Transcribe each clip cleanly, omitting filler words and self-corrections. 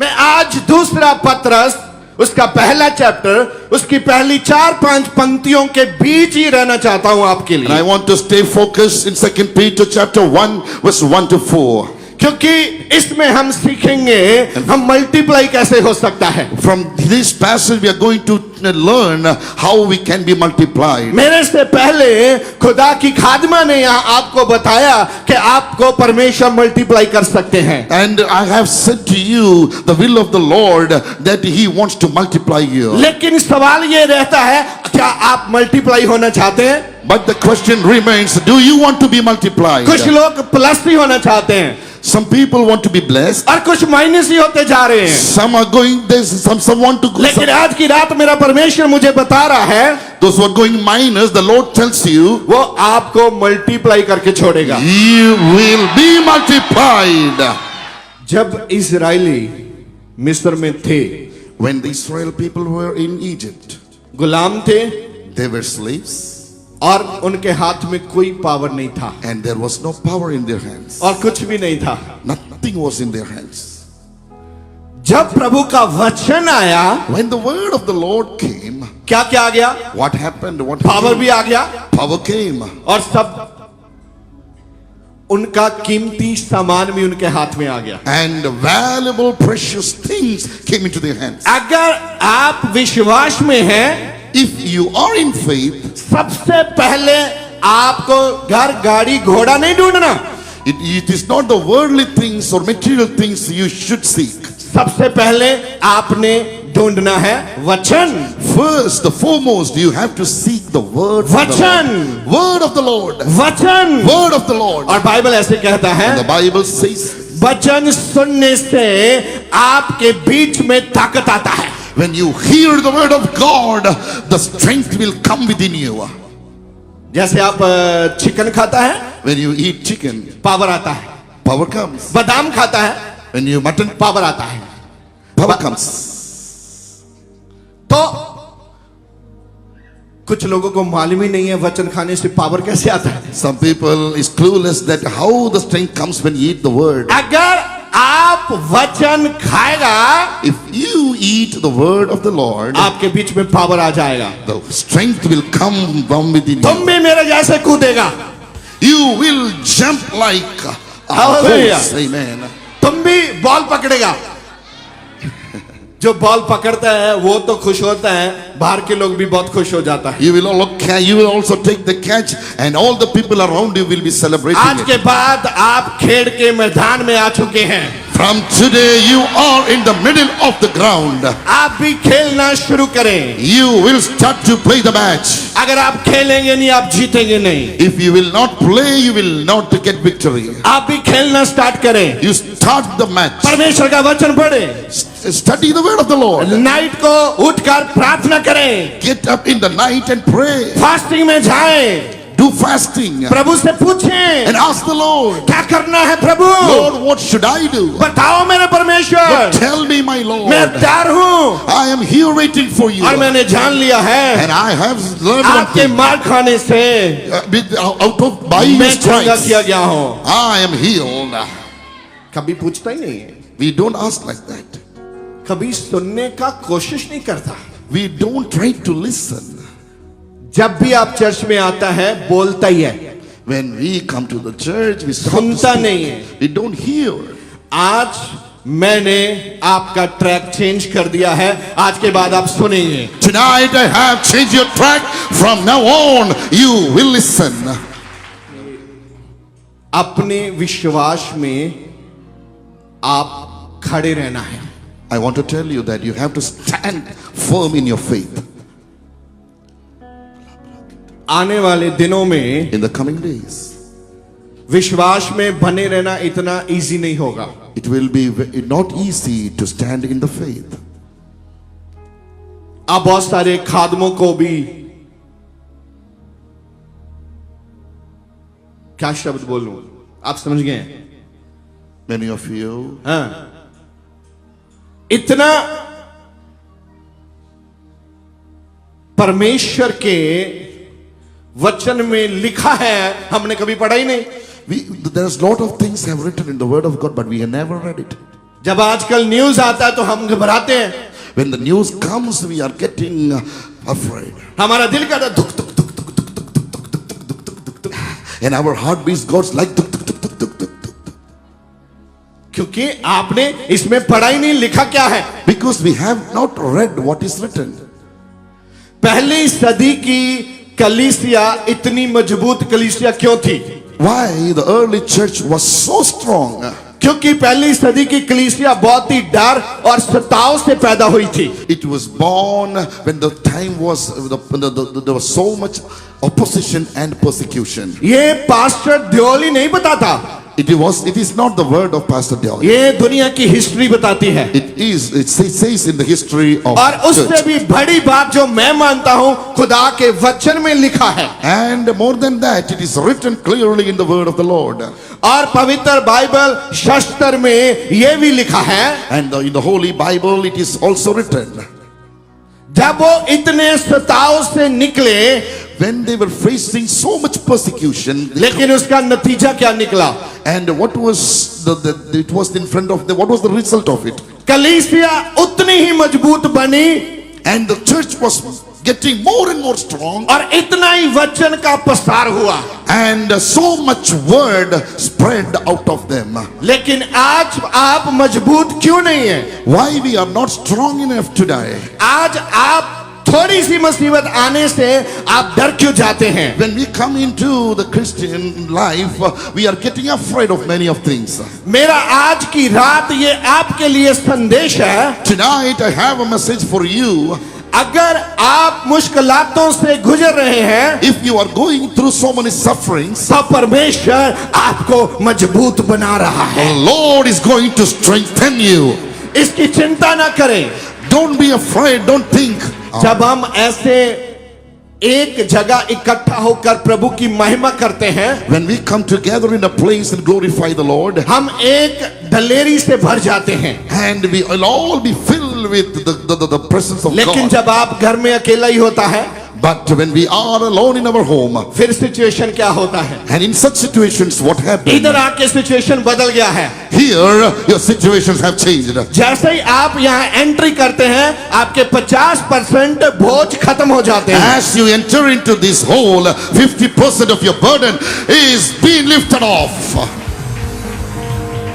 मैं आज दूसरा पत्रस उसका पहला चैप्टर उसकी पहली 4-5 पंक्तियों के बीच ही रहना चाहता हूं आपके And लिए, I want to stay focused in 2 Peter chapter 1 verse 1 to 4. क्योंकि इसमें हम सीखेंगे हम मल्टीप्लाई कैसे हो सकता है। From this passage we are going to learn how we can be multiplied. मेरे से पहले खुदा की खादमा ने यहाँ आपको बताया कि आपको परमेश्वर मल्टीप्लाई कर सकते हैं। And I have said to you the will of the Lord that he wants to multiply you. लेकिन सवाल ये रहता है, क्या आप मल्टीप्लाई होना चाहते हैं? But the question remains, do you want to be multiplied? कुछ लोग प्लस ही होना चाहते हैं Some people want to be blessed. और कुछ माइनस ही होते जा रहे हैं। Some are going this, some want to go. लेकिन आज की रात मेरा परमेश्वर मुझे बता रहा है, Those who are going minus, the Lord tells you, वो आपको मल्टीप्लाई करके छोड़ेगा। you will be multiplied. जब इजराइली मिस्र में थे, When the Israel people were in Egypt, गुलाम थे they were slaves और उनके हाथ में कोई पावर नहीं था and there was no power in their hands. और कुछ भी नहीं था। Nothing was in their hands. जब प्रभु का वचन आया, When the word of the Lord came, क्या क्या आ गया? what happened? What power happened? भी आ गया Power came. और सब उनका कीमती सामान भी उनके हाथ में आ गया। And valuable, precious things came into their hands. अगर आप विश्वास में हैं, If you are in faith, सबसे पहले आपको घर गाड़ी घोड़ा नहीं ढूंढना, it is not the worldly things or material things you should seek. सबसे पहले आपने ढूंढना है वचन। First, the foremost, you have to seek the word of the वचन, Lord. Word of the Lord. वचन। Word of the Lord. और Bible ऐसे कहता है, And the Bible says, वचन सुनने से आपके बीच में ताकत आता है। when you hear the word of God, the strength will come within you. जैसे आप चिकन खाता है, When you eat chicken, power आता है। power comes. बादाम खाता है, When you mutton, पावर आता है। power comes. तो कुछ लोगों को मालूम ही नहीं है वचन खाने से पावर कैसे आता है। Some people is clueless that how the strength comes when you eat the word. अगर आप वचन खाएगा, If you eat the word of the Lord, आपके बीच में पावर आ जाएगा। the strength will come from within तुम you. भी मेरे जैसे कूदेगा, You will jump like a Hallelujah. horse. Amen. तुम भी बॉल पकड़ेगा। जो बॉल पकड़ता है वो तो खुश होता है, बाहर के लोग भी बहुत खुश हो जाता है। You will also take the catch, and all the people around you will be celebrating आज के it. बाद आप खेल के मैदान में आ चुके हैं। From today, you are in the middle of the ground. आप भी खेलना शुरू करें। You will start to play the match. अगर आप खेलेंगे नहीं, आप जीतेंगे नहीं। If you will not play, you will not get victory. आप भी खेलना स्टार्ट करें। You start the match. परमेश्वर का वचन पढ़े, Study the word of the Lord. Night को उठकर प्रार्थना करें, Get up in the night and pray. Fasting में जाएं, Do fasting प्रभु से पूछें and ask the Lord, क्या करना है प्रभु, Lord, what should I do? बताओ मेरे परमेश्वर, Tell me, my Lord. मैं तैयार हूँ। I am here waiting for you. और मैंने जान लिया है, And I have learned one आपके thing. मार खाने से Out of by मैं his चंगा stripes, किया गया हूँ। I am healed. कभी पूछता ही नहीं है, We don't ask like that. कभी सुनने का कोशिश नहीं करता। We don't try to listen. जब भी आप चर्च में आता है बोलता ही है, When we come to the church, we stop to सुनता speak. नहीं है। We don't hear. आज मैंने आपका ट्रैक चेंज कर दिया है, आज के बाद आप सुनेंगे। Tonight I have changed your track. From now on, you will listen. अपने विश्वास में आप खड़े रहना है। I want to tell you that you have to stand firm in your faith. आने वाले दिनों में In the coming days, विश्वास में बने रहना इतना इजी नहीं होगा। it will be not easy to stand in the faith. आप बहुत सारे खादमों को भी, क्या शब्द बोलूं, आप समझ गए? Many of you, हाँ, इतना परमेश्वर के वचन में लिखा है, हमने कभी पढ़ा ही नहीं। there's a lot of things have written in the word of God, but we have never read it. जब आजकल न्यूज आता है तो हम घबराते हैं, When the news comes, we are getting afraid. हमारा दिल करता है धुक धुक धुक धुक धुक धुक धुक धुक धुक धुक धुक धुक, And our heartbeats goes like tuk, tuk, tuk, tuk, tuk, tuk, tuk. क्योंकि आपने इसमें पढ़ा ही नहीं, लिखा क्या है। Because we have not read what is written. पहली सदी की कलीसिया इतनी मजबूत कलीसिया क्यों थी? Why the early church was so strong? क्योंकि पहली सदी की कलीसिया बहुत ही डर और सताव से पैदा हुई थी। It was born when the time was, there was so much opposition and persecution. ये पास्टर ध्योली नहीं बताता, It is not the word of Pastor Deol. ये दुनिया की हिस्ट्री बताती है। It says in the history of और उससे church. भी बड़ी बात जो मैं मानता हूं, खुदा के वचन में लिखा है। And more than that, it is written clearly in the word of the Lord. और पवित्र बाइबल शास्त्र में ये भी लिखा है, And in the Holy Bible, it is also written. जब वो इतने सताव से निकले, When they were facing so much persecution, लेकिन उसका नतीजा क्या निकला? and what was it was in front of them, what was the result of it? कलीसिया उतनी ही मजबूत बनी And the church was getting more and more strong, और इतना ही वचन का प्रसार हुआ। and so much word spread out of them. लेकिन आज आप मजबूत क्यों नहीं है? Why we are not strong enough today? आज आप थोड़ी सी मुसीबत आने से आप डर क्यों जाते हैं? When we come into the Christian life, we are getting afraid of many of things. मेरा आज की रात ये आपके लिए संदेश है। Tonight I have a message for you. अगर आप मुश्किलातों से गुजर रहे हैं, If you are going through so many sufferings, तो परमेश्वर आपको मजबूत बना रहा है। the Lord is going to strengthen you. इसकी चिंता ना करें। Don't be afraid, don't think. जब हम ऐसे एक जगह इकट्ठा होकर प्रभु की महिमा करते हैं, When we come together in a place and glorify the Lord, हम एक दलेरी से भर जाते हैं। and we will all be filled with the presence of लेकिन God. जब आप घर में अकेला ही होता है, But when we are alone in our home, फिर सिचुएशन क्या होता है? and in such situations, what happens? इधर आके सिचुएशन बदल गया है। Here, your situations have changed. जैसे ही आप यहाँ एंट्री करते हैं, आपके 50% बोझ खत्म हो जाते हैं। As you enter into this hole, 50% of your burden is being lifted off.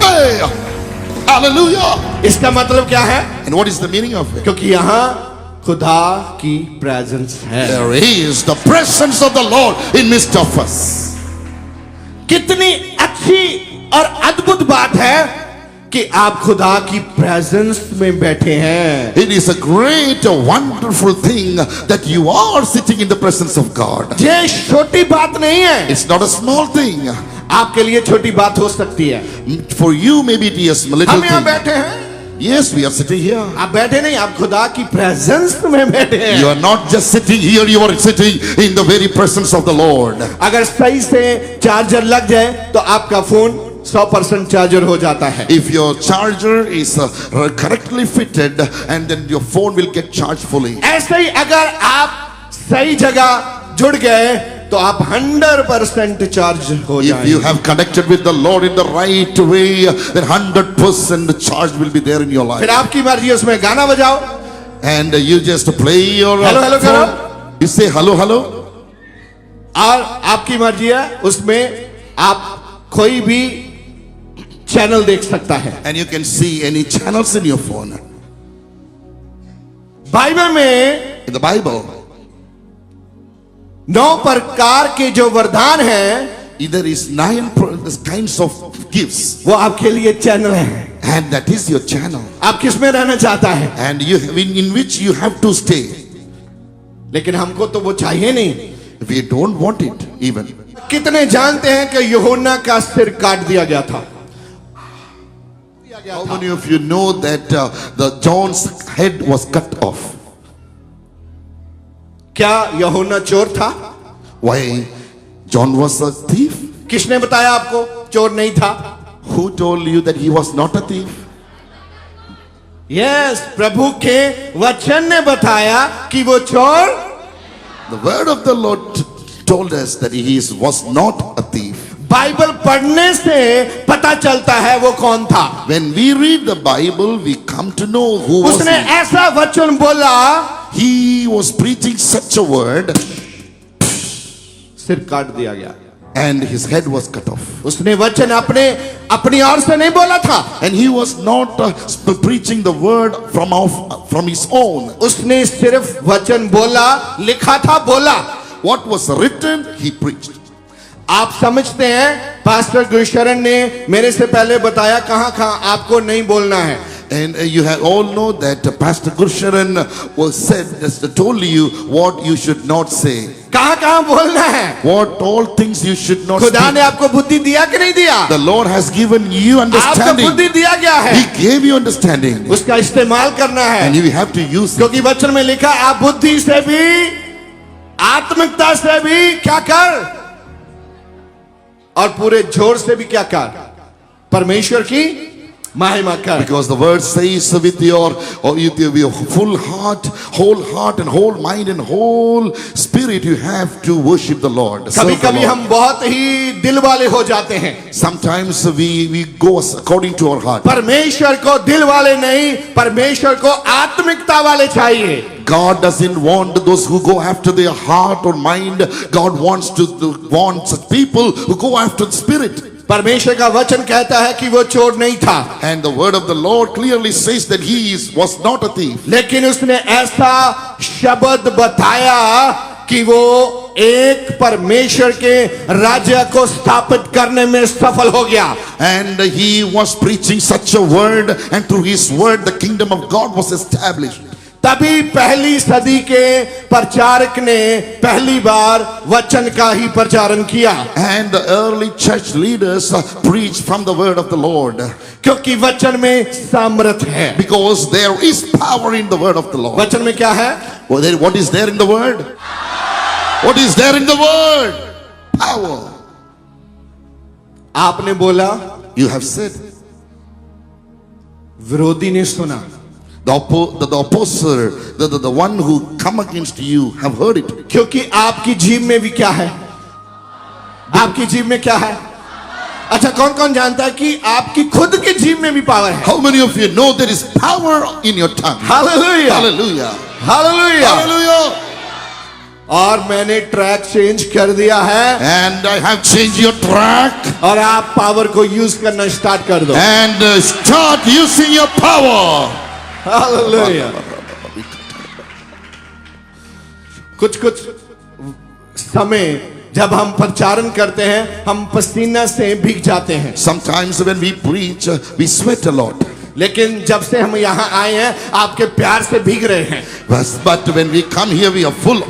Hey! Hallelujah! इसका मतलब क्या है? And what is the meaning of it? क्योंकि यहाँ खुदा की प्रेजेंस है। There is the presence of the Lord in midst of us. कितनी अच्छी और अद्भुत बात है कि आप खुदा की प्रेजेंस में बैठे हैं। It is a great, a wonderful thing that you are sitting in the presence of God. ये छोटी बात नहीं है। It's not a small thing. आपके लिए छोटी बात हो सकती है। For you, maybe it is a little हम यहाँ thing. बैठे हैं। Yes, we are sitting here. आप बैठे नहीं, आप खुदा की प्रेजेंस में बैठे हैं। You are not just sitting here, you are sitting in the very presence of the Lord. अगर सही से चार्जर लग जाए तो आपका फोन 100% चार्जर हो जाता है। If your charger is correctly fitted, and then your phone will get charged fully. ऐसे ही अगर आप सही जगह जुड़ गए तो आप 100% चार्ज हो If you जाएंगे। have connected with the Lord in the right way, then 100% charge will be there in your life. फिर आपकी मर्जी, उसमें गाना बजाओ, And you just play your Hello, hello, phone. hello. You say hello, hello. और आपकी मर्जी है, उसमें आप कोई भी चैनल देख सकता है। And you can see any channels in your phone. Bible में In the Bible, 9 प्रकार के जो वरदान हैं, there is 9 kinds of gifts, वो आपके लिए चैनल है। and that is your channel, आप किस में रहना चाहता है? and in which you have to stay. लेकिन हमको तो वो चाहिए नहीं। We don't want it even. कितने जानते हैं कि यूहन्ना का सिर काट दिया गया था? How many of you know that the John's head was cut off? क्या यूहन्ना चोर था? Why? John was a thief. किसने बताया आपको चोर नहीं था? Who told you that he was not a thief? Yes, प्रभु के वचन ने बताया कि वो चोर। The word of the Lord told us that he was not a thief. Bible पढ़ने से पता चलता है वो कौन था। When we read the Bible, we come to know who was उसने he. ऐसा वचन बोला, He was preaching such a word सिर काट दिया गया। and his head was cut off. उसने वचन अपनी ओर से नहीं बोला था। And he was not preaching the word from his own. उसने सिर्फ वचन बोला, लिखा था बोला। What was written, he preached. आप समझते हैं पास्टर गुरशरण ने मेरे से पहले बताया कहां आपको नहीं बोलना है। And you have all know that Pastor Gursharan told you what you should not say. कहां बोलना है, What all things you should not खुदा ने speak. आपको बुद्धि दिया कि नहीं दिया? The Lord has given you आपको understanding. बुद्धि दिया गया है, He gave you understanding. उसका इस्तेमाल करना है। And you have to use it. क्योंकि वचन में लिखा, आप बुद्धि से भी आत्मिकता से भी क्या कर, और पूरे जोर से भी क्या कर, परमेश्वर की महिमा कर। Because the word says with your full heart, whole heart and whole mind and whole spirit you have to worship the Lord. कभी Serve the कभी Lord. हम बहुत ही दिल वाले हो जाते हैं। Sometimes we go according to our heart. परमेश्वर को दिल वाले नहीं, परमेश्वर को आत्मिकता वाले चाहिए। God doesn't want those who go after their heart or mind. God wants such people who go after the spirit. परमेश्वर का वचन कहता है कि वो चोर नहीं था, And the word of the Lord clearly says that was not a thief. लेकिन उसने ऐसा शब्द बताया कि वो एक परमेश्वर के राज्य को स्थापित करने में सफल हो गया। And he was preaching such a word, and through his word the kingdom of God was established. तभी पहली सदी के प्रचारक ने पहली बार वचन का ही प्रचारण किया। And the early church leaders preached from the word of the Lord. क्योंकि वचन में सामर्थ है। Because there is power in the word of the Lord. वचन में क्या है? What is there in the word? What is there in the word? Power. आपने बोला, You have said. विरोधी ने सुना। The opposer, the one who come against you have heard it. क्योंकि आपकी जीभ में भी क्या है? आपकी जीभ में क्या है? अच्छा, कौन कौन जानता है कि आपकी खुद की जीभ में भी पावर है? How many of you know there is power in your tongue? Hallelujah, Hallelujah. Hallelujah. Hallelujah. और मैंने ट्रैक चेंज कर दिया है, And I have changed your track. और आप पावर को यूज करना स्टार्ट कर दो। And start using your power. Hallelujah. कुछ समय जब हम प्रचारण करते हैं, हम पसीना से भीग जाते हैं। Sometimes when we preach, we sweat a lot. लेकिन जब से हम यहाँ आए हैं, आपके प्यार से भीग रहे हैं। But when we come here, we are full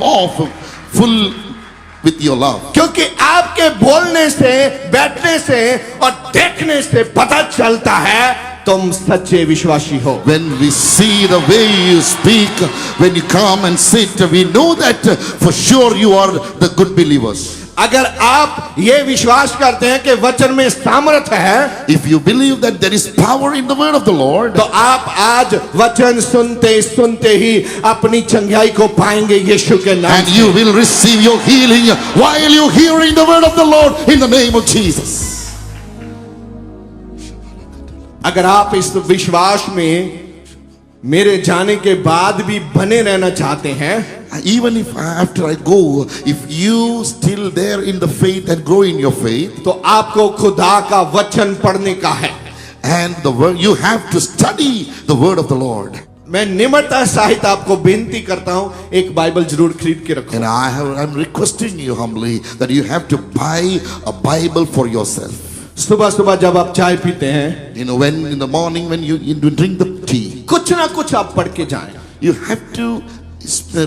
with your love. क्योंकि आपके बोलने से, बैठने से और देखने से पता चलता है तुम सच्चे विश्वासी हो। When we see the way you speak, when you come and sit, we know that for sure you are the good believers. अगर आप ये विश्वास करते हैं कि वचन में सामर्थ है, If you believe that there is power in the word of the Lord, तो आप आज वचन सुनते सुनते ही अपनी चंगाई को पाएंगे यीशु के नाम and से। you will receive your healing while you hearing the word of the Lord in the name of Jesus. अगर आप इस विश्वास में मेरे जाने के बाद भी बने रहना चाहते हैं, Even if after I go, if you still there in the faith and grow in your faith, तो आपको खुदा का वचन पढ़ने का है। and the word, you have to study the word of the Lord. मैं निम्रता सहित आपको बेनती करता हूं, एक बाइबल जरूर खरीद के रखो। And I'm requesting you humbly that you have to buy a Bible for yourself. सुबह सुबह जब आप चाय पीते हैं, You know, when in the morning when you drink the tea, कुछ ना कुछ आप पढ़ के जाएं। you have to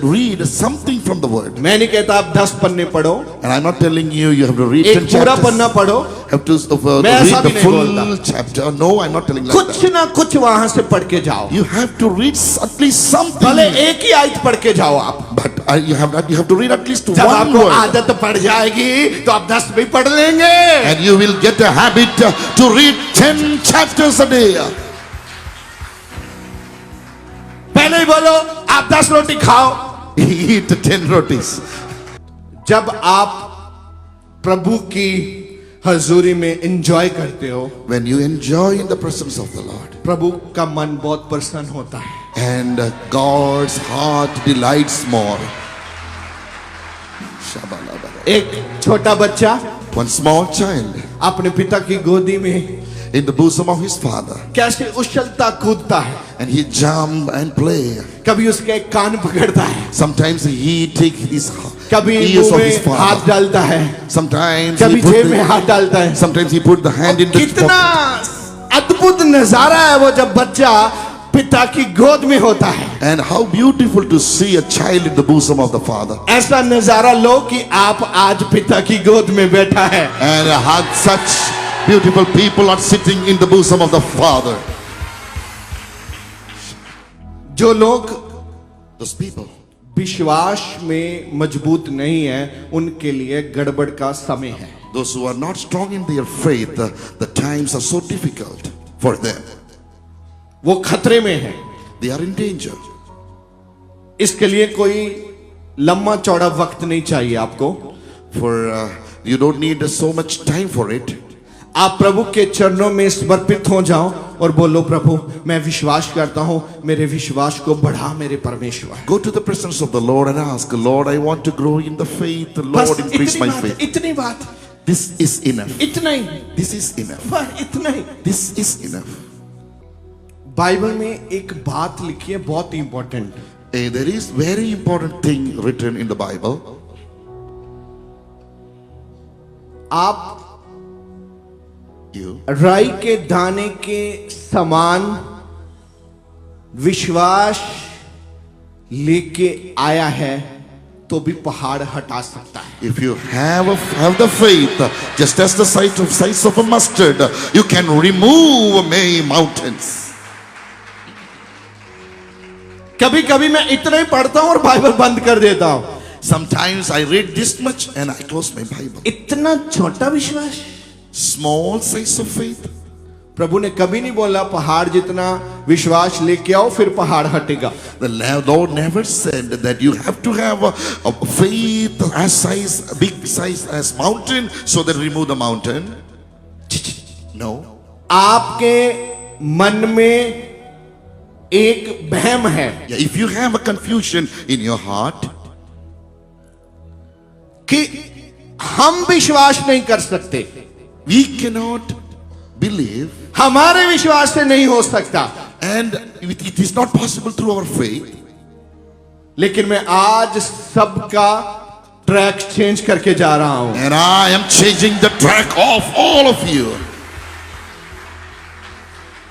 read something from the word. मैं नहीं कहता आप 10 पन्ने पढ़ो, And I'm not telling you have to read एक 10 पूरा chapters. पन्ना पढ़ो, Have to मैं ऐसा read the भी नहीं full बोलता। chapter. No, I'm not telling like कुछ that. ना कुछ वहां से पढ़ के जाओ। You have to read at least something. भले एक ही आयत पढ़ के जाओ आप। But you have to read at least जब one आपको word. आदत पड़ जाएगी तो आप 10 भी पढ़ लेंगे। And you will get a habit to read 10 chapters a day. पहले ही बोलो, आप 10 रोटी खाओ। Eat 10 rotis. जब आप प्रभु की हजूरी में एंजॉय करते हो, when you enjoy in the presence of the Lord, प्रभु का मन बहुत प्रसन्न होता है। and God's heart delights more. Shabalabala. एक छोटा बच्चा One small child अपने पिता की गोदी में in the bosom of his father, कैसे उछलता कूदता है, and he jump and play. कभी उसके कान पकड़ता है, Sometimes he take his कभी ears मुंह of his में हाथ father. डालता है, Sometimes कभी he put जेब में the, हाथ डालता है। sometimes he put the hand in the कितना अद्भुत नजारा है वो जब बच्चा पिता की गोद में होता है। And how beautiful to see a child in the bosom of the father. ऐसा नजारा लो कि आप आज पिता की गोद में बैठा है। And how such beautiful people are sitting in the bosom of the father. जो लोग Those people विश्वास में मजबूत नहीं है, उनके लिए गड़बड़ का समय है। those who are not strong in their faith, the times are so difficult for them. वो खतरे में है। They are in danger. इसके लिए कोई लंबा चौड़ा वक्त नहीं चाहिए आपको। For you don't need so much time for it. आप प्रभु के चरणों में समर्पित हो जाओ और बोलो, प्रभु मैं विश्वास करता हूं, मेरे विश्वास को बढ़ा मेरे परमेश्वर। Go to the presence of the Lord and ask, Lord, I want to grow in the faith. बस Lord, increase इतनी my बात, faith. इतनी बात, This is enough. इतना ही, This is enough. बस इतना ही। This is enough. बाइबल में एक बात लिखी है बहुत important. There is very important thing written in the Bible. आप You राई के दाने के समान विश्वास लेके आया है तो भी पहाड़ हटा सकता है। If you have the faith, just as the size of a mustard, you can remove many mountains. कभी कभी मैं इतना ही पढ़ता हूं और बाइबल बंद कर देता हूं। Sometimes I read this much and I close my Bible. इतना छोटा विश्वास। Small size of faith. प्रभु ने कभी नहीं बोला पहाड़ जितना विश्वास लेके आओ फिर पहाड़ हटेगा। The Lord never said that you have to have a faith as size, big size as mountain, so that remove the mountain. No. आपके मन में एक वहम है, Yeah, if you have a confusion in your heart, कि हम विश्वास नहीं कर सकते, we cannot believe, हमारे विश्वास से नहीं हो सकता, and it is not possible through our faith. लेकिन मैं आज सबका ट्रैक चेंज करके जा रहा हूं। And I am changing the track of all of you.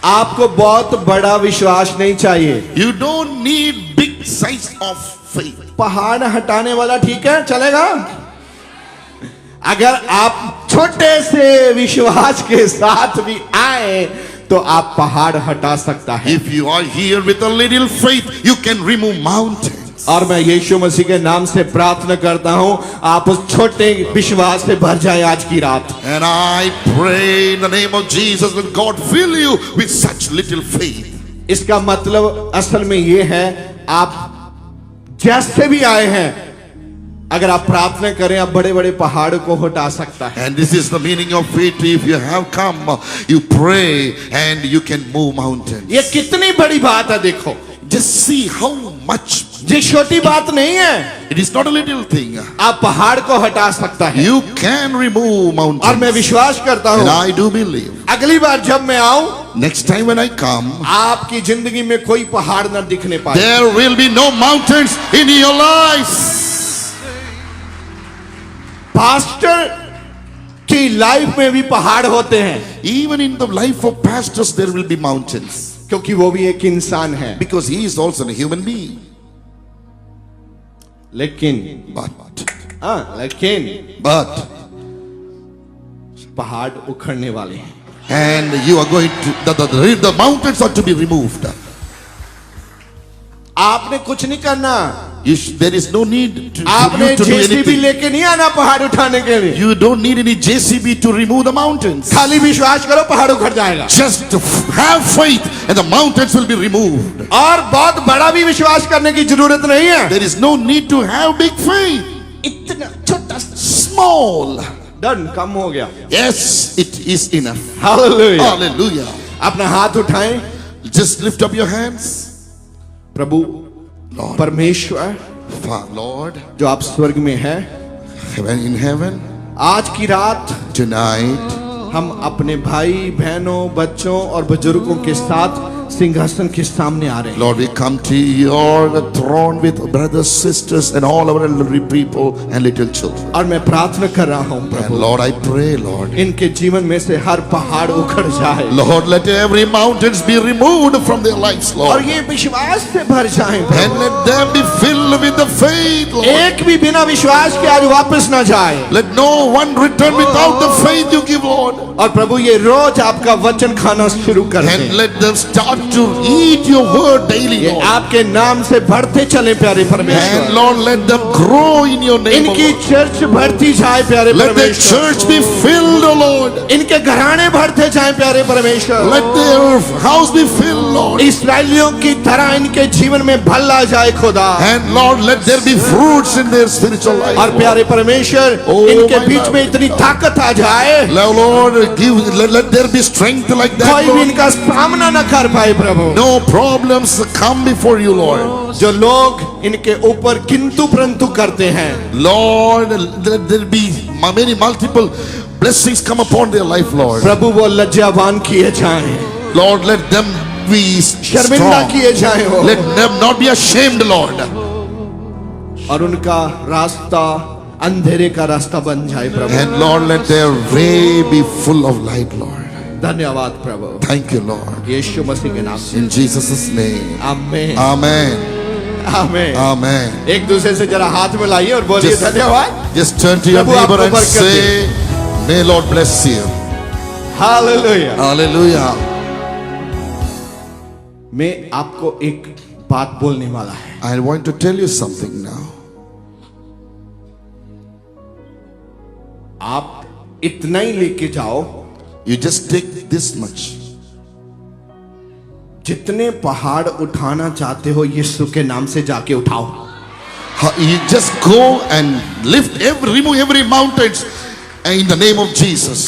आपको बहुत बड़ा विश्वास नहीं चाहिए। You don't need big size of faith. पहाड़ हटाने वाला ठीक है, चलेगा। अगर आप छोटे से विश्वास के साथ भी आए तो आप पहाड़ हटा सकता है। If you are here with a little faith, you can remove mountains. और मैं यीशु मसीह के नाम से प्रार्थना करता हूं, आप उस छोटे विश्वास से भर जाए आज की रात। And I pray in the name of Jesus that God fill you with such little faith. इसका मतलब असल में ये है, आप जैसे भी आए हैं, अगर आप प्रार्थना करें, आप बड़े बड़े पहाड़ों को हटा सकता है। And this is the meaning of faith. If you have come, you pray and you can move mountains. ये कितनी बड़ी बात है, देखो। Just see how much. ये छोटी बात नहीं है, It is not a little thing. आप पहाड़ को हटा सकता है। You can remove mountains. और मैं विश्वास करता And हूं, I do believe. अगली बार जब मैं आऊं, Next time when I come, आपकी जिंदगी में कोई पहाड़ न दिखने पाए। there will be no mountains in your lives. Pastor की लाइफ में भी पहाड़ होते हैं, Even in the life of pastors, there will be mountains. क्योंकि वो भी एक इंसान है। Because he is also a human being. लेकिन But पहाड़ उखड़ने वाले हैं। and you are going to the mountains are to be removed. आपने कुछ नहीं करना, There is no need to, for आपने you to do JCB anything. लेके नहीं आना पहाड़ उठाने के लिए। You don't need any JCB to remove the mountains. खाली विश्वास करो, पहाड़ उखड़ जाएगा। Just have faith and the mountains will be removed. और बहुत बड़ा भी विश्वास करने की जरूरत नहीं है। There is no need to have big faith. इतना छोटा Small. डन, कम हो गया। Yes, it is enough. Hallelujah. Hallelujah. अपना हाथ उठाएं। Just lift up your hands. Prabhu Lord, परमेश्वर Lord, जो आप स्वर्ग में है, heaven in heaven, आज की रात tonight हम अपने भाई बहनों बच्चों और बुजुर्गों के साथ सिंहासन के सामने आ रहे हैं। Lord, we come to your throne with brothers, sisters, and all our elderly people and little children. और मैं प्रार्थना कर रहा हूँ And Prabhu, Lord, I pray, Lord, इनके जीवन में से हर पहाड़ उखड़ जाए Lord, let every mountains be removed from their lives, और Lord, ये विश्वास से भर जाए and let them be filled with the faith, Lord. एक भी बिना विश्वास के आज वापस ना जाए। Let no one return without the faith you give, Lord. और प्रभु ये रोज आपका वचन खाना शुरू कर And दें। let them start to eat your word daily, ये Lord. आपके नाम से बढ़ते चले प्यारे And परमेश्वर। Lord, let them grow in your name, O इनकी Lord. चर्च बढ़ती जाए प्यारे Let the परमेश्वर। church be filled, O Lord. इनके घराने बढ़ते जाए प्यारे परमेश्वर। Let their house be filled, Lord. इस्राएलियों की तरह इनके जीवन में भला जाए खुदा। And Lord, let there be fruits in their spiritual life. और प्यारे परमेश्वर Oh, इनके my बीच Lord. में इतनी ताकत आ जाए Lord, let there be strength like that, कोई भी Lord. इनका सामना न कर पाए प्रभु। No problems come before you, Lord. जो लोग इनके ऊपर किंतु परंतु करते हैं, Lord, let there be many multiple blessings come upon their life, Lord. प्रभु वो लज्जावान किए जाएं, Lord, let them be शर्मिंदा strong. किए जाएं वो, Let them not be ashamed, Lord. और उनका रास्ता अंधेरे का रास्ता बन जाए प्रभु। And Lord, let their way be full of light, Lord. धन्यवाद प्रभु, Thank you, Lord. यीशु मसीह के नाम से In Jesus' name. आमीन Amen. आमीन। Amen. एक दूसरे से जरा हाथ मिलाइए और बोलिए Just- धन्यवाद। Just turn to your Prabhu neighbor आपको and बरकत say, May Lord bless you. Hallelujah. Hallelujah. मैं आपको एक बात बोलने वाला है। I want to tell you something now. आप इतना ही लेके जाओ, You just take this much. जितने पहाड़ उठाना चाहते हो यीशु के नाम से जाके उठाओ। You just go and remove every mountains in the name of Jesus.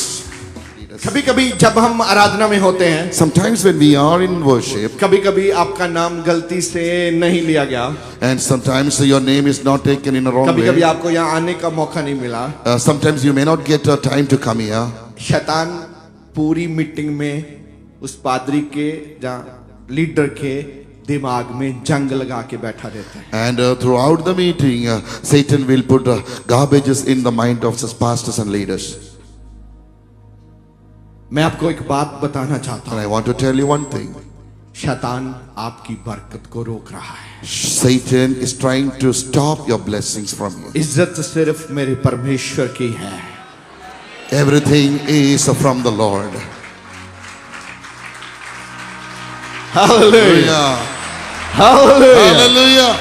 कभी कभी जब हम आराधना में होते हैं, Sometimes when we are in worship, कभी कभी आपका नाम गलती से नहीं लिया गया, and sometimes your name is not taken in a wrong कभी कभी way. आपको यहाँ आने का मौका नहीं मिला। Sometimes you may not get a time to come here. शैतान पूरी मीटिंग में उस पादरी के जहाँ लीडर के दिमाग में जंग लगा के बैठा रहता है। And throughout the meeting, Satan will put garbages in the mind of his pastors and leaders. मैं आपको एक बात बताना चाहता And हूँ, I want to tell you one thing. शैतान आपकी बरकत को रोक रहा है। Satan is trying to stop your blessings from you. इज्जत सिर्फ मेरे परमेश्वर की है। Everything is from the Lord. Hallelujah Hallelujah. Hallelujah. Hallelujah.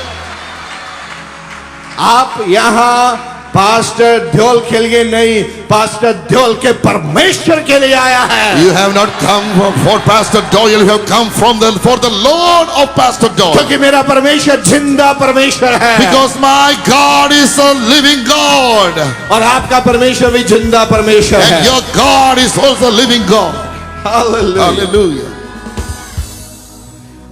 आप यहाँ पास्टर ध्योल के लिए नहीं, पास्टर ध्योल के परमेश्वर के लिए आया है। You have not come for Pastor Doyle, you have come for the Lord of Pastor Doyle. क्योंकि मेरा परमेश्वर जिंदा परमेश्वर है, Because my God is a living God. और आपका परमेश्वर भी जिंदा परमेश्वर And है। your God is also a living God. Hallelujah. Hallelujah.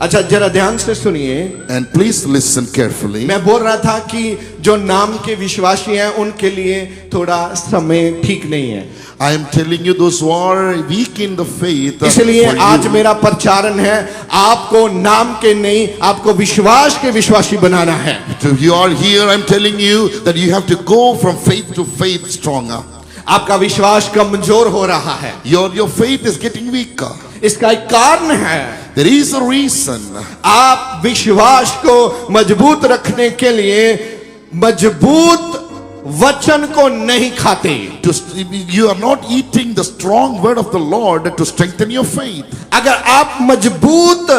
अच्छा जरा ध्यान से सुनिए, And please listen carefully. मैं बोल रहा था कि जो नाम के विश्वासी हैं उनके लिए थोड़ा समय ठीक नहीं है, I am telling you, those who are weak in the faith, इसलिए for आज you, मेरा प्रचारण है, आपको नाम के नहीं, आपको विश्वास के विश्वासी बनाना है। if you are here, I am telling you that you have to go from faith to faith stronger. आपका विश्वास कमजोर हो रहा है, Your faith is getting weaker. इसका एक कारण है। There is a reason. आप विश्वास को मजबूत रखने के लिए मजबूत वचन को नहीं खाते। You are not eating the strong word of the Lord to strengthen your faith. अगर आप मजबूत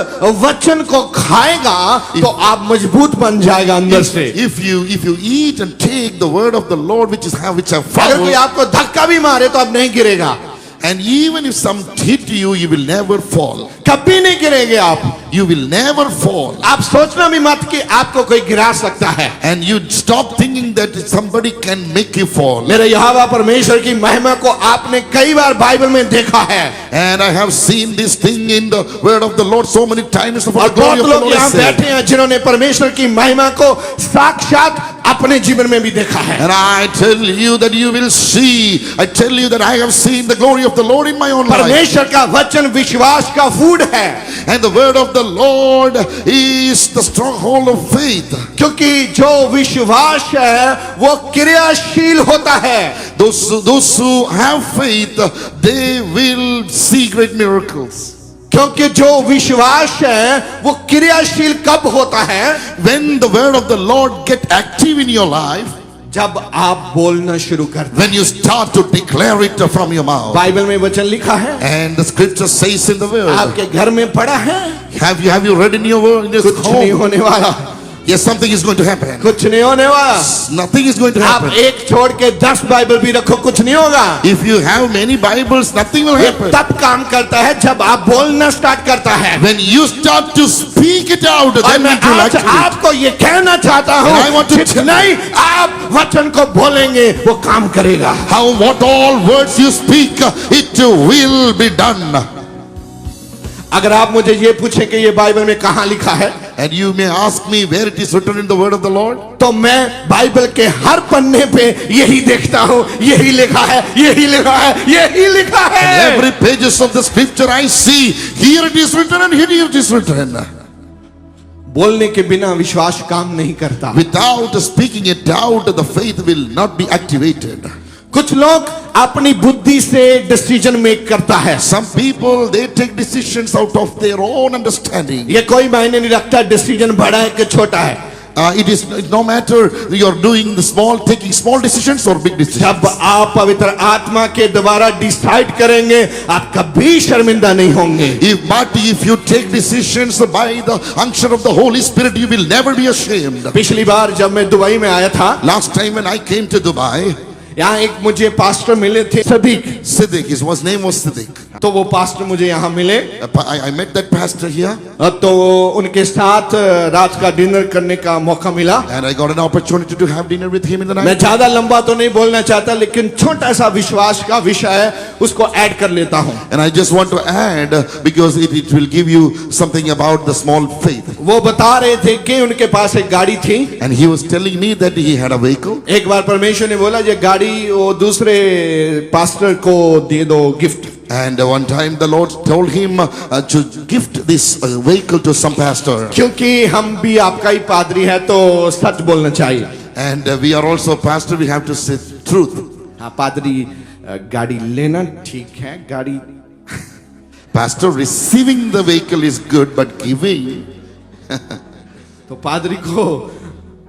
वचन को खाएगा तो आप मजबूत बन जाएगा अंदर से। If you eat and take the word of the Lord which have अगर कोई found, आपको धक्का भी मारे तो आप नहीं गिरेगा। And even if some hit you, you will never fall. कभी नहीं गिरेंगे आप. You will never fall. आप सोचना भी मत कि आपको कोई गिरा सकता है. And you stop thinking that somebody can make you fall. मेरे यहोवा परमेश्वर की महिमा को आपने कई बार बाइबल में देखा है. And I have seen this thing in the word of the Lord so many times. For और the glory बहुत of the लोग Lord is यहाँ said. बैठे हैं जिन्होंने परमेश्वर की महिमा को साक्षात अपने जीवन में भी देखा है. And I tell you that you will see. I tell you that I have seen the glory of the Lord in my own life. परमेश्वर का वचन विश्वास का फूड है. And the word of the Lord is the stronghold of faith. क्योंकि जो विश्वास है वो क्रियाशील होता है. Those who have faith, they will see great miracles. क्योंकि जो विश्वास है वो क्रियाशील कब होता है? When the word of the Lord get active in your life, जब आप बोलना शुरू करते. when you start to declare it from your mouth. Bible में वचन लिखा है. And the scripture says in the word. आपके घर में पड़ा है. Have you read in your word in your कुछ नहीं home? होने वाला. Yes, something is going to happen. कुछ नहीं होने वाला. Nothing is going to आप happen. एक छोड़ के 10 बाइबल भी रखो, कुछ नहीं होगा. If you have many Bibles, nothing will ये happen. तब काम करता है जब आप बोलना स्टार्ट करता है. When you start to speak it out, और then मैं it will आज activate. आपको ये कहना चाहता हूँ, And I want to tell नहीं आप वचन को बोलेंगे वो काम करेगा. What all words you speak, it will be done. अगर आप मुझे ये पूछें कि ये बाइबल में कहाँ लिखा है, And you may ask me where it is written in the word of the Lord. तो मैं बाइबल के हर पन्ने पे यही देखता हूँ, यही लिखा है, यही लिखा है, यही लिखा And है. every pages of the scripture I see, here it is written and here it is written. बोलने के बिना विश्वास काम नहीं करता. Without speaking it out, the faith will not be activated. कुछ लोग अपनी बुद्धि से डिसीजन मेक करता है. Some people, they take decisions out of their own understanding. ये कोई मायने नहीं रखता डिसीजन बड़ा है कि छोटा है. It is no matter you're doing the taking small decisions or big decisions. जब आप पवित्र आत्मा के द्वारा डिसाइड करेंगे आप कभी शर्मिंदा नहीं होंगे. But if you take decisions by the unction of the Holy Spirit, you will never be ashamed. पिछली बार जब मैं दुबई में आया था, Last time when I came to Dubai, यहाँ एक मुझे पास्टर मिले थे, Siddiq, his name was Siddiq. तो वो पास्टर मुझे यहाँ मिले. I met that pastor here. तो उनके साथ रात का डिनर करने का मौका मिला. And I got an opportunity to have dinner with him in the मैं night. ज्यादा लंबा तो नहीं बोलना चाहता, लेकिन छोटा सा विश्वास का विषय है उसको ऐड कर लेता हूँ. And I just want to add, because it will give you something about the small faith. वो बता रहे थे कि उनके पास एक गाड़ी थी. And he was telling me that he had a vehicle. एक बार परमेश्वर ने बोला ये गाड़ी वो दूसरे पास्टर को दे दो gift. And one time the Lord told him to gift this vehicle to some pastor. क्योंकि हम भी आपका ही पादरी है तो सच बोलना चाहिए. And we are also pastor, we have to say truth. हाँ, पादरी गाड़ी लेना ठीक है, गाड़ी Pastor, receiving the vehicle is good, but giving. तो पादरी को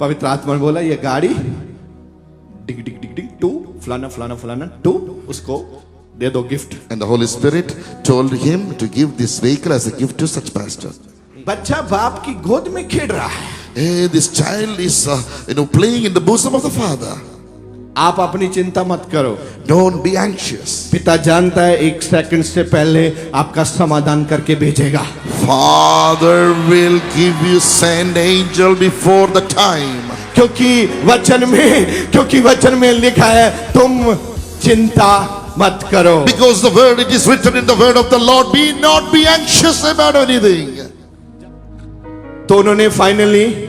पवित्र आत्मा ने बोला ये गाड़ी डिग डिग डिग डिग टू फलाना फलाना फलाना टू उसको दे दो gift. And the Holy Spirit told him to give this vehicle as a gift to such pastor. बच्चा बाप की गोद में खेल रहा है. Hey, this child is playing in the bosom of the father. आप अपनी चिंता मत करो. Don't be anxious. पिता जानता है 1 सेकंड से पहले आपका समाधान करके भेजेगा. Father will give you send angel before the time. क्योंकि वचन में लिखा है तुम चिंता मत करो. Because the word, it is written in the word of the Lord, be anxious about anything. तो उन्होंने फाइनली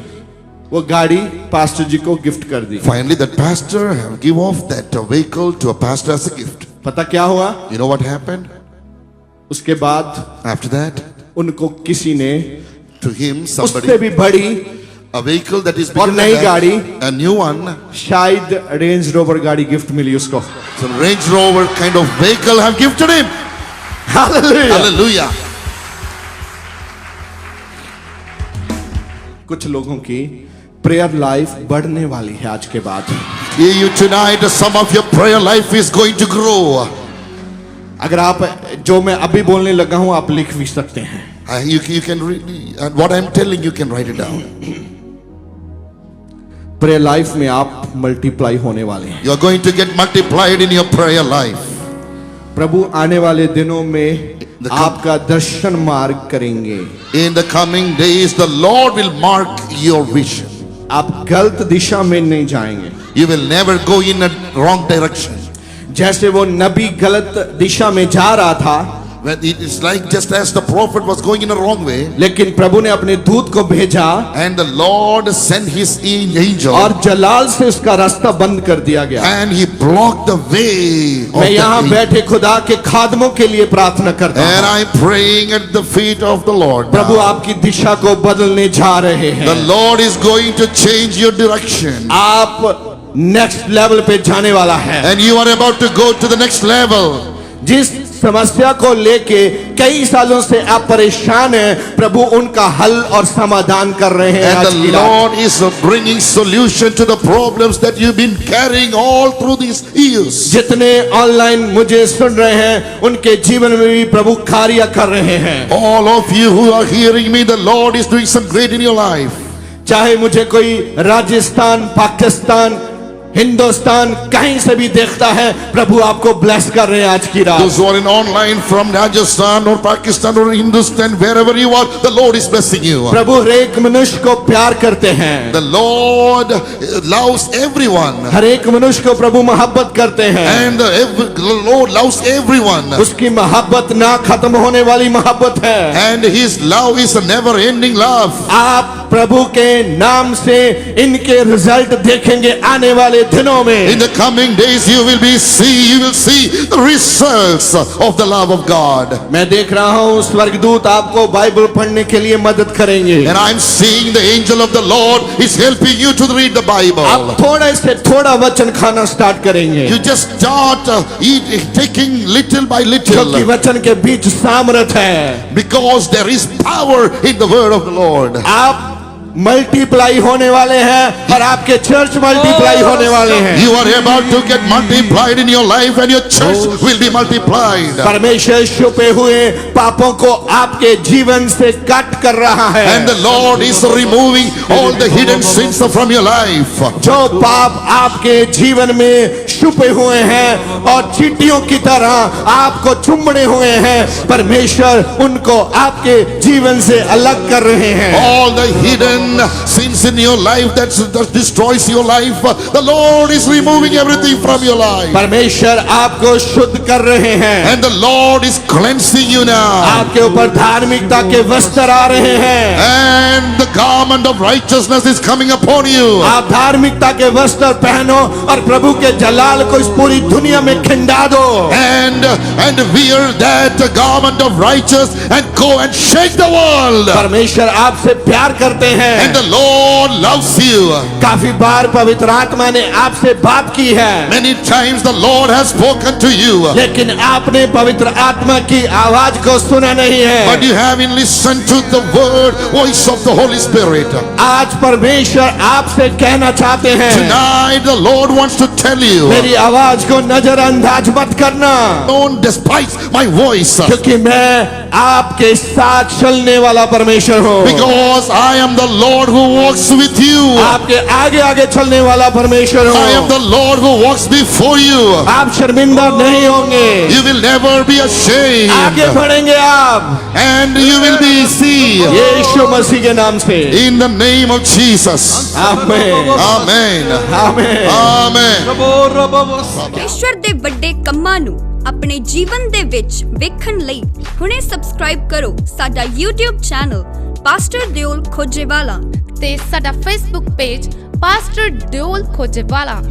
वो गाड़ी पास्टर जी को गिफ्ट कर दी. Finally, that pastor have give off that vehicle to a pastor as a gift. पता क्या हुआ? You know what happened? उसके बाद After that, उनको किसी ने to him, उससे somebody, भी बड़ी a vehicle that is और bigger नई than गाड़ी, that, a new one, शायद रेंज रोवर गाड़ी गिफ्ट मिली उसको. so Range Rover kind of vehicle have gifted him. Hallelujah. Hallelujah. कुछ लोगों की प्रेयर लाइफ बढ़ने वाली है आज के बाद. You tonight, some of your prayer life is going to grow. अगर आप जो मैं अभी बोलने लगा हूं आप लिख भी सकते हैं. You can read, and what I'm telling you can write it down. Prayer life में आप मल्टीप्लाई होने वाले हैं. You are going to get multiplied in your prayer life. प्रभु आने वाले दिनों में आपका दर्शन मार्ग करेंगे। In the coming days, the Lord will mark your vision. आप गलत दिशा में नहीं जाएंगे। You will never go in a wrong direction. जैसे वो नबी गलत दिशा में जा रहा था, When it is like just as the prophet was going in a wrong way, लेकिन प्रभु ने अपने दूत को भेजा and the Lord sent his angel, और जलाल से उसका रास्ता बंद कर दिया गया। and he blocked the way of मैं the यहाँ angel. बैठे खुदा के खादमों के लिए प्रार्थना करता And हूँ। I'm praying at the feet of the Lord. Prabhu now. आपकी दिशा को बदलने जा रहे The हैं। Lord is going to change your direction, आप नेक्स्ट लेवल पे जाने वाला है। and you are about to go to the next level. जिस समस्या को लेके कई सालों से आप परेशान हैं, प्रभु उनका हल और समाधान कर रहे हैं। And आज the की रात Lord is bringing solution to the problems that you've been carrying all through these years. जितने ऑनलाइन मुझे सुन रहे हैं, उनके जीवन में भी प्रभु कार्य कर रहे हैं। All of you who are hearing me, the Lord is doing some great in your life. चाहे मुझे कोई राजस्थान, पाकिस्तान, हिंदुस्तान कहीं से भी देखता है, प्रभु आपको ब्लेस कर रहे हैं आज की रात। Those who are in online from Rajasthan or Pakistan or Hindustan, wherever you are, the Lord is blessing you. प्रभु हर एक मनुष्य को प्यार करते हैं। The Lord loves everyone. हर एक मनुष्य को प्रभु मोहब्बत करते हैं। And the Lord loves everyone. उसकी मोहब्बत ना खत्म होने वाली मोहब्बत है। And His love is a never-ending love. आप प्रभु के नाम से इनके रिजल्ट देखेंगे आने वाले दिनों में। In the coming days, you will see the results of the love of God. मैं देख रहा हूँ स्वर्गदूत आपको बाइबल पढ़ने के लिए मदद करेंगे। And I'm seeing the angel of the Lord is helping you to read the Bible. आप थोड़े से थोड़ा वचन खाना स्टार्ट करेंगे, You just start taking little by क्योंकि little, वचन के बीच सामर्थ है। because there is power in the word of the Lord. आप मल्टीप्लाई होने वाले हैं और आपके चर्च मल्टीप्लाई होने वाले हैं। You are about to get multiplied in your life, and your church will be multiplied. परमेश्वर छुपे हुए पापों को आपके जीवन से कट कर रहा है। And the Lord is removing all the hidden sins from your life. जो पाप आपके जीवन में छुपे हुए हैं और चींटियों की तरह आपको चुम्बड़े हुए हैं, परमेश्वर उनको आपके जीवन से अलग कर रहे हैं। All the hidden sins in your life that destroys your life, the Lord is removing everything from your life. परमेश्वर आपको शुद्ध कर रहे हैं। And the Lord is cleansing you now. आपके ऊपर धार्मिकता के वस्त्र आ रहे हैं। And the garment of righteousness is coming upon you. आप धार्मिकता के वस्त्र पहनो और प्रभु के जलाल को इस पूरी दुनिया में खिंडा दो। And wear that garment of righteousness and go and shake the world. परमेश्वर आपसे प्यार करते हैं। And the Lord loves you. काफी बार पवित्र आत्मा ने आपसे बात की है, Many times the Lord has spoken to you, लेकिन आपने पवित्र आत्मा की आवाज को सुना नहीं but है। you haven't listened to the voice of the Holy Spirit. आज परमेश्वर आपसे कहना चाहते हैं, Tonight the Lord wants to tell you, मेरी आवाज को नजरअंदाज मत करना, don't despise my voice, क्योंकि मैं आपके साथ चलने वाला परमेश्वर हूँ। because I am the Lord who walks with you. आपके आगे आगे चलने वाला परमेश्वर I am हूँ। the Lord who walks before you. आप शर्मिंदा नहीं होंगे, You will never be ashamed, आगे बढ़ेंगे आप and you will be seen. यीशु मसीह के नाम से। In the name of Jesus. आमीन, Amen. आमीन। Amen. ਈਸ਼ਵਰ ਦੇ ਵੱਡੇ ਕੰਮਾਂ ਨੂੰ ਆਪਣੇ ਜੀਵਨ ਦੇ ਵਿੱਚ ਵੇਖਣ ਲਈ ਹੁਣੇ ਸਬਸਕ੍ਰਾਈਬ ਕਰੋ ਸਾਡਾ YouTube ਚੈਨਲ ਪਾਸਟਰ ਦਿਓਲ ਖੋਜੇਵਾਲਾ ਤੇ ਸਾਡਾ ਫੇਸਬੁੱਕ ਪੇਜ ਪਾਸਟਰ ਦਿਓਲ ਖੋਜੇਵਾਲਾ।